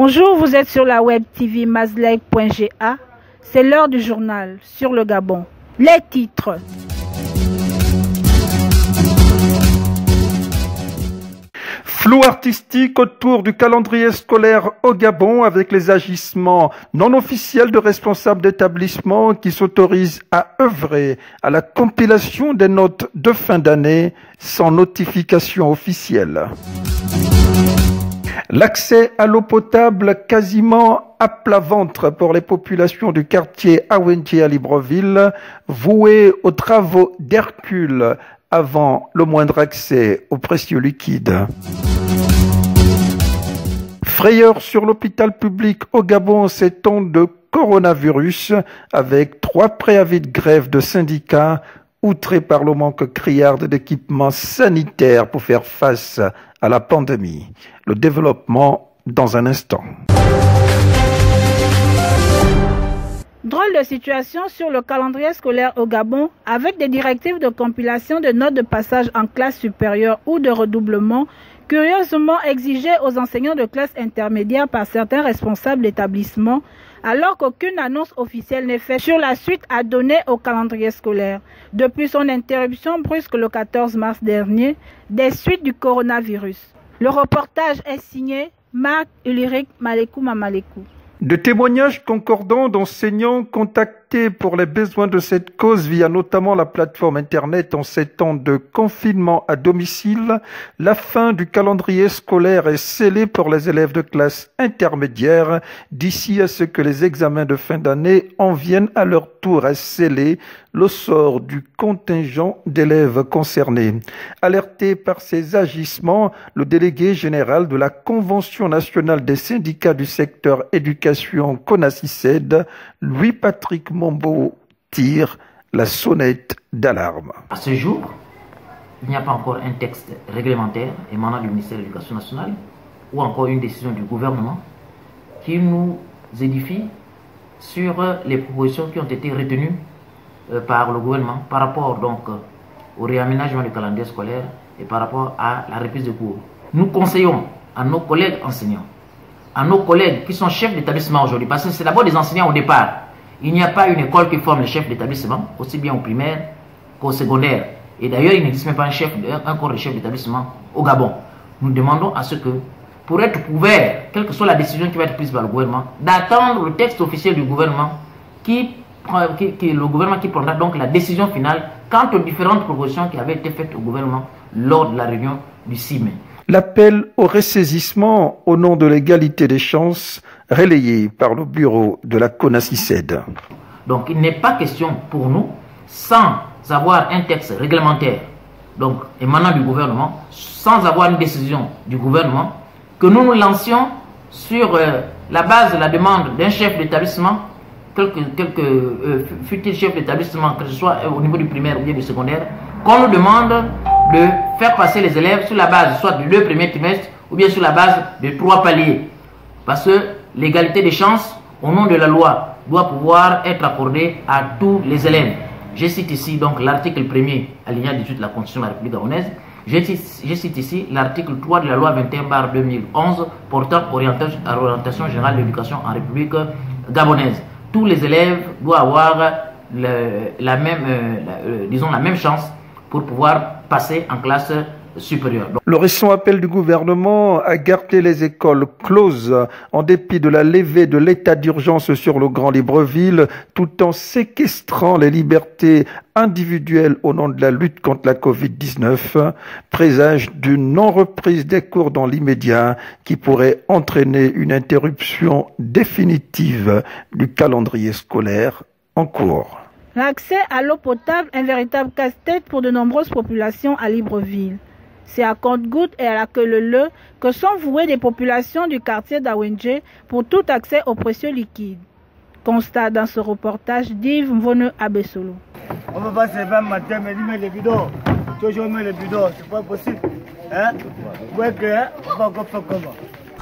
Bonjour, vous êtes sur la web TV Mazleg.ga. C'est l'heure du journal sur le Gabon. Les titres. Flou artistique autour du calendrier scolaire au Gabon avec les agissements non officiels de responsables d'établissements qui s'autorisent à œuvrer à la compilation des notes de fin d'année sans notification officielle. L'accès à l'eau potable quasiment à plat ventre pour les populations du quartier Awenje à Libreville, vouées aux travaux d'Hercule avant le moindre accès aux précieux liquides. Frayeur sur l'hôpital public au Gabon ces temps de coronavirus avec 3 préavis de grève de syndicats outrés par le manque criard d'équipements sanitaires pour faire face à la pandémie. Le développement dans un instant. Drôle de situation sur le calendrier scolaire au Gabon avec des directives de compilation de notes de passage en classe supérieure ou de redoublement curieusement exigées aux enseignants de classe intermédiaire par certains responsables d'établissements alors qu'aucune annonce officielle n'est faite sur la suite à donner au calendrier scolaire depuis son interruption brusque le 14 mars dernier des suites du coronavirus. Le reportage est signé Marc-Ulrich Malekou Mamalekou. De témoignages concordants d'enseignants contactés pour les besoins de cette cause via notamment la plateforme Internet en ces temps de confinement à domicile, la fin du calendrier scolaire est scellée pour les élèves de classe intermédiaire d'ici à ce que les examens de fin d'année en viennent à leur tour à sceller le sort du contingent d'élèves concernés. Alerté par ces agissements, le délégué général de la Convention nationale des syndicats du secteur éducation CONACYCED, Louis-Patrick Mombo, tire la sonnette d'alarme. À ce jour, il n'y a pas encore un texte réglementaire émanant du ministère de l'Éducation nationale ou encore une décision du gouvernement qui nous édifie sur les propositions qui ont été retenues par le gouvernement par rapport donc au réaménagement du calendrier scolaire et par rapport à la reprise de cours. Nous conseillons à nos collègues enseignants, à nos collègues qui sont chefs d'établissement aujourd'hui, parce que c'est d'abord des enseignants au départ. Il n'y a pas une école qui forme les chefs d'établissement, aussi bien au primaire qu'au secondaire. Et d'ailleurs, il n'existe même pas un corps de chef d'établissement au Gabon. Nous demandons à ce que, pour être couvert, quelle que soit la décision qui va être prise par le gouvernement, d'attendre le texte officiel du gouvernement le gouvernement qui prendra donc la décision finale quant aux différentes propositions qui avaient été faites au gouvernement lors de la réunion du 6 mai. L'appel au ressaisissement au nom de l'égalité des chances relayé par le bureau de la CONACYCED. Donc il n'est pas question pour nous, sans avoir un texte réglementaire donc émanant du gouvernement, sans avoir une décision du gouvernement, que nous nous lancions sur la base de la demande d'un chef d'établissement, fut-il chef d'établissement, que ce soit au niveau du primaire ou bien du secondaire, qu'on nous demande de faire passer les élèves sur la base soit du 2 premiers trimestres ou bien sur la base de 3 paliers. Parce que l'égalité des chances, au nom de la loi, doit pouvoir être accordée à tous les élèves. Je cite ici donc l'article 1er, alinéa 18 de la Constitution de la République gabonaise. Je cite ici l'article 3 de la loi 21/2011 portant orientation générale de l'éducation en République gabonaise. Tous les élèves doivent avoir la même chance pour pouvoir passer en classe supérieure. Le récent appel du gouvernement à garder les écoles closes en dépit de la levée de l'état d'urgence sur le Grand Libreville, tout en séquestrant les libertés individuelles au nom de la lutte contre la Covid-19, présage d'une non-reprise des cours dans l'immédiat qui pourrait entraîner une interruption définitive du calendrier scolaire en cours. L'accès à l'eau potable, un véritable casse-tête pour de nombreuses populations à Libreville. C'est à compte-gouttes et à la queue leu que sont vouées des populations du quartier d'Awenje pour tout accès aux précieux liquides. Constat dans ce reportage d'Yves Mvone Abesolo. On va pas se lever matin, mais il met les bidons. Toujours met les bidons, c'est pas possible. Hein? Ouais, que, hein? On va encore faire comment?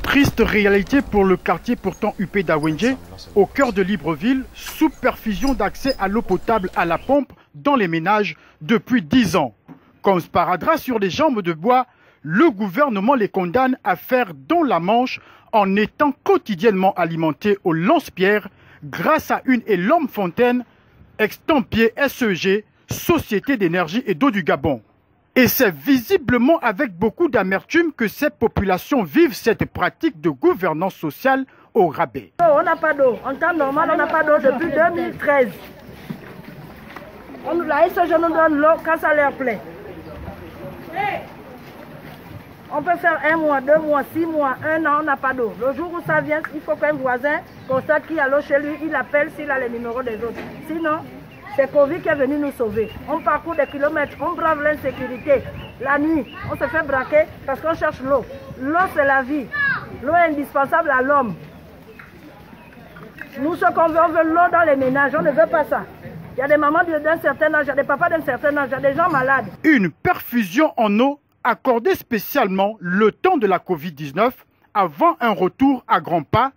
Triste réalité pour le quartier pourtant huppé d'Awenje, au cœur de Libreville, sous perfusion d'accès à l'eau potable à la pompe dans les ménages depuis 10 ans. Comme sparadrap sur les jambes de bois, le gouvernement les condamne à faire dans la Manche en étant quotidiennement alimentés au lance-pierre grâce à une énorme fontaine extempiée SEG, Société d'énergie et d'eau du Gabon. Et c'est visiblement avec beaucoup d'amertume que ces populations vivent cette pratique de gouvernance sociale au rabais. On n'a pas d'eau. En temps normal, on n'a pas d'eau depuis 2013. La SEG nous donne l'eau quand ça leur plaît. On peut faire 1 mois, 2 mois, 6 mois, 1 an, on n'a pas d'eau. Le jour où ça vient, il faut qu'un voisin constate qu'il y a l'eau chez lui, il appelle s'il a les numéros des autres. Sinon, c'est Covid qui est venu nous sauver. On parcourt des kilomètres, on brave l'insécurité. La nuit, on se fait braquer parce qu'on cherche l'eau. L'eau, c'est la vie. L'eau est indispensable à l'homme. Nous, ce qu'on veut, on veut l'eau dans les ménages. On ne veut pas ça. Il y a des mamans d'un certain âge, il y a des papas d'un certain âge, il y a des gens malades. Une perfusion en eau accordée spécialement le temps de la Covid-19 avant un retour à grands pas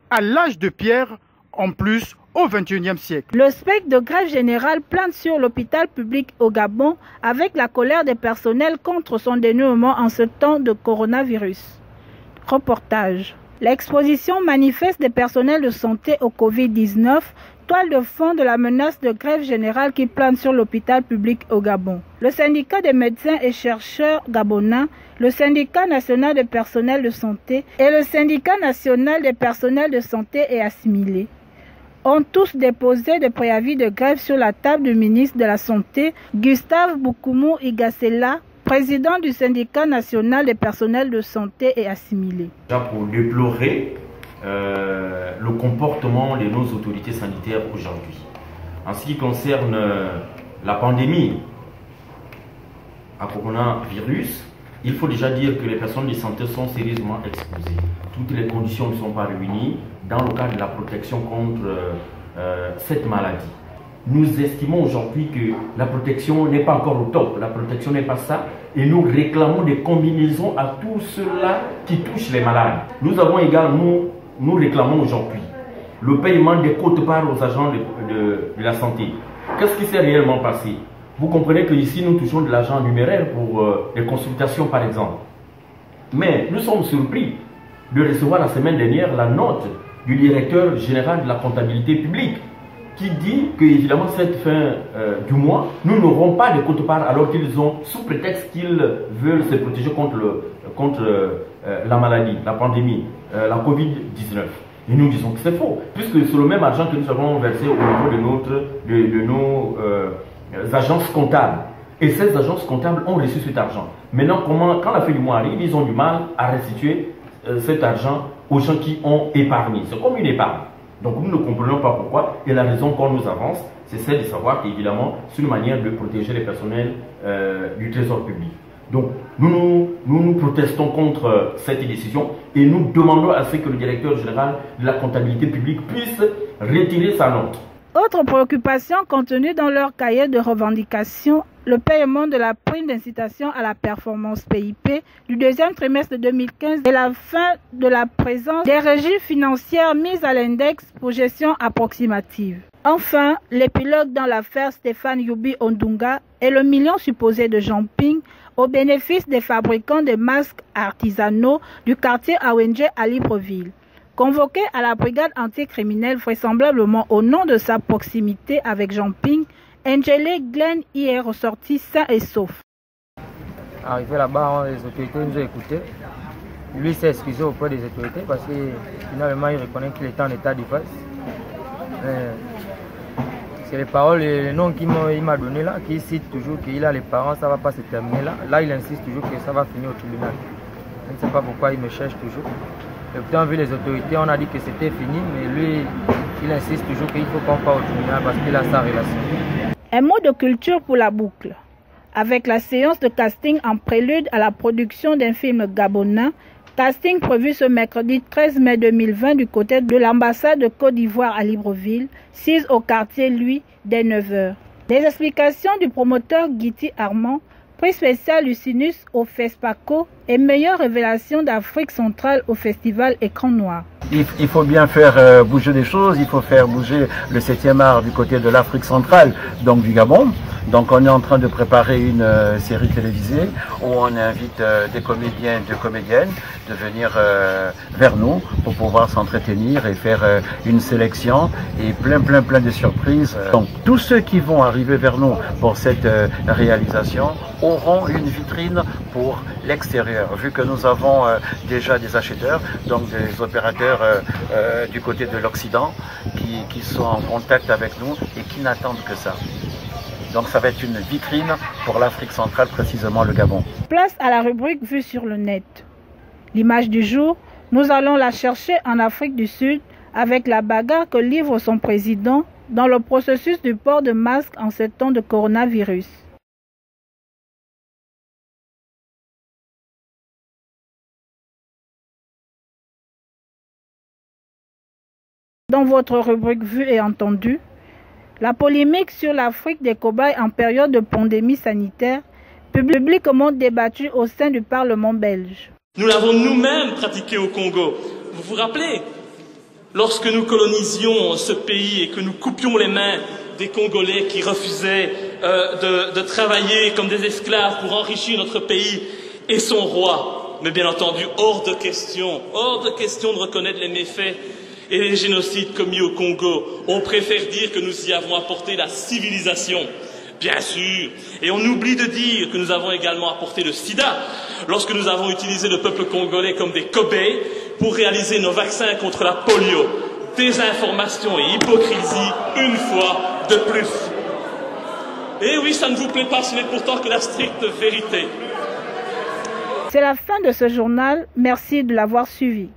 à l'âge de pierre, en plus au XXIe siècle. Le spectre de grève générale plane sur l'hôpital public au Gabon avec la colère des personnels contre son dénouement en ce temps de coronavirus. Reportage. L'exposition manifeste des personnels de santé au Covid-19, toile de fond de la menace de grève générale qui plane sur l'hôpital public au Gabon. Le syndicat des médecins et chercheurs gabonais, le syndicat national des personnels de santé et le syndicat national des personnels de santé et assimilés ont tous déposé des préavis de grève sur la table du ministre de la Santé, Gustave Boukoumou Igasela, président du syndicat national des personnels de santé et assimilés. Pour déplorer le comportement de nos autorités sanitaires aujourd'hui. En ce qui concerne la pandémie à coronavirus, il faut déjà dire que les personnes de santé sont sérieusement exposées. Toutes les conditions ne sont pas réunies dans le cadre de la protection contre cette maladie. Nous estimons aujourd'hui que la protection n'est pas encore au top, la protection n'est pas ça, et nous réclamons des combinaisons à tous ceux-là qui touchent les malades. Nous avons également, nous réclamons aujourd'hui le paiement des quotes-parts aux agents de la santé. Qu'est-ce qui s'est réellement passé? Vous comprenez qu'ici nous touchons de l'argent numéraire pour les consultations par exemple. Mais nous sommes surpris de recevoir la semaine dernière la note du directeur général de la comptabilité publique qui dit que évidemment cette fin du mois, nous n'aurons pas de quote-part alors qu'ils ont, sous prétexte qu'ils veulent se protéger contre la maladie, la pandémie, la Covid-19. Et nous disons que c'est faux, puisque c'est le même argent que nous avons versé au niveau de nos agences comptables. Et ces agences comptables ont reçu cet argent. Maintenant, quand la fin du mois arrive, ils ont du mal à restituer cet argent aux gens qui ont épargné. C'est comme une épargne. Donc nous ne comprenons pas pourquoi. Et la raison qu'on nous avance, c'est celle de savoir qu'évidemment, c'est une manière de protéger les personnels du trésor public. Donc nous protestons contre cette décision et nous demandons à ce que le directeur général de la comptabilité publique puisse retirer sa note. Autre préoccupation contenue dans leur cahier de revendication, le paiement de la prime d'incitation à la performance PIP du deuxième trimestre de 2015 et la fin de la présence des régies financières mises à l'index pour gestion approximative. Enfin, l'épilogue dans l'affaire Stéphane Youbi Ondunga et le million supposé de jumping au bénéfice des fabricants de masques artisanaux du quartier Awenje à Libreville. Convoqué à la brigade anticriminelle vraisemblablement au nom de sa proximité avec Jean-Ping, Angélé Glenn y est ressorti sain et sauf. Arrivé là-bas, les autorités nous ont écoutés. Lui s'est excusé auprès des autorités parce que finalement il reconnaît qu'il est en état d'ivresse. C'est les paroles, les noms qu'il m'a donné là, qui cite toujours qu'il a les parents, ça ne va pas se terminer là. Là il insiste toujours que ça va finir au tribunal. Je ne sais pas pourquoi il me cherche toujours. Et pourtant, vu les autorités, on a dit que c'était fini, mais lui, il insiste toujours qu'il faut qu'on parte au tribunal parce qu'il a sa relation. Un mot de culture pour la boucle. Avec la séance de casting en prélude à la production d'un film gabonais, casting prévu ce mercredi 13 mai 2020 du côté de l'ambassade de Côte d'Ivoire à Libreville, 6 au quartier Lui, dès 9h. Les explications du promoteur Guiti Armand, prix spécial Lucinus au FESPACO, et meilleure révélation d'Afrique centrale au festival Écran Noir. Il faut bien faire bouger les choses, il faut faire bouger le 7e art du côté de l'Afrique centrale, donc du Gabon. Donc on est en train de préparer une série télévisée où on invite des comédiens et des comédiennes de venir vers nous pour pouvoir s'entretenir et faire une sélection et plein de surprises. Donc tous ceux qui vont arriver vers nous pour cette réalisation auront une vitrine pour l'extérieur, vu que nous avons déjà des acheteurs, donc des opérateurs du côté de l'Occident qui sont en contact avec nous et qui n'attendent que ça. Donc ça va être une vitrine pour l'Afrique centrale, précisément le Gabon. Place à la rubrique Vue sur le net. L'image du jour, nous allons la chercher en Afrique du Sud avec la bagarre que livre son président dans le processus du port de masque en ces temps de coronavirus. Dans votre rubrique Vue et Entendu, la polémique sur l'Afrique des cobayes en période de pandémie sanitaire, publiquement débattue au sein du Parlement belge. Nous l'avons nous-mêmes pratiqué au Congo. Vous vous rappelez, lorsque nous colonisions ce pays et que nous coupions les mains des Congolais qui refusaient de travailler comme des esclaves pour enrichir notre pays et son roi. Mais bien entendu, hors de question de reconnaître les méfaits et les génocides commis au Congo. On préfère dire que nous y avons apporté la civilisation, bien sûr. Et on oublie de dire que nous avons également apporté le sida, lorsque nous avons utilisé le peuple congolais comme des cobayes pour réaliser nos vaccins contre la polio. Désinformation et hypocrisie, une fois de plus. Et oui, ça ne vous plaît pas, ce n'est pourtant que la stricte vérité. C'est la fin de ce journal. Merci de l'avoir suivi.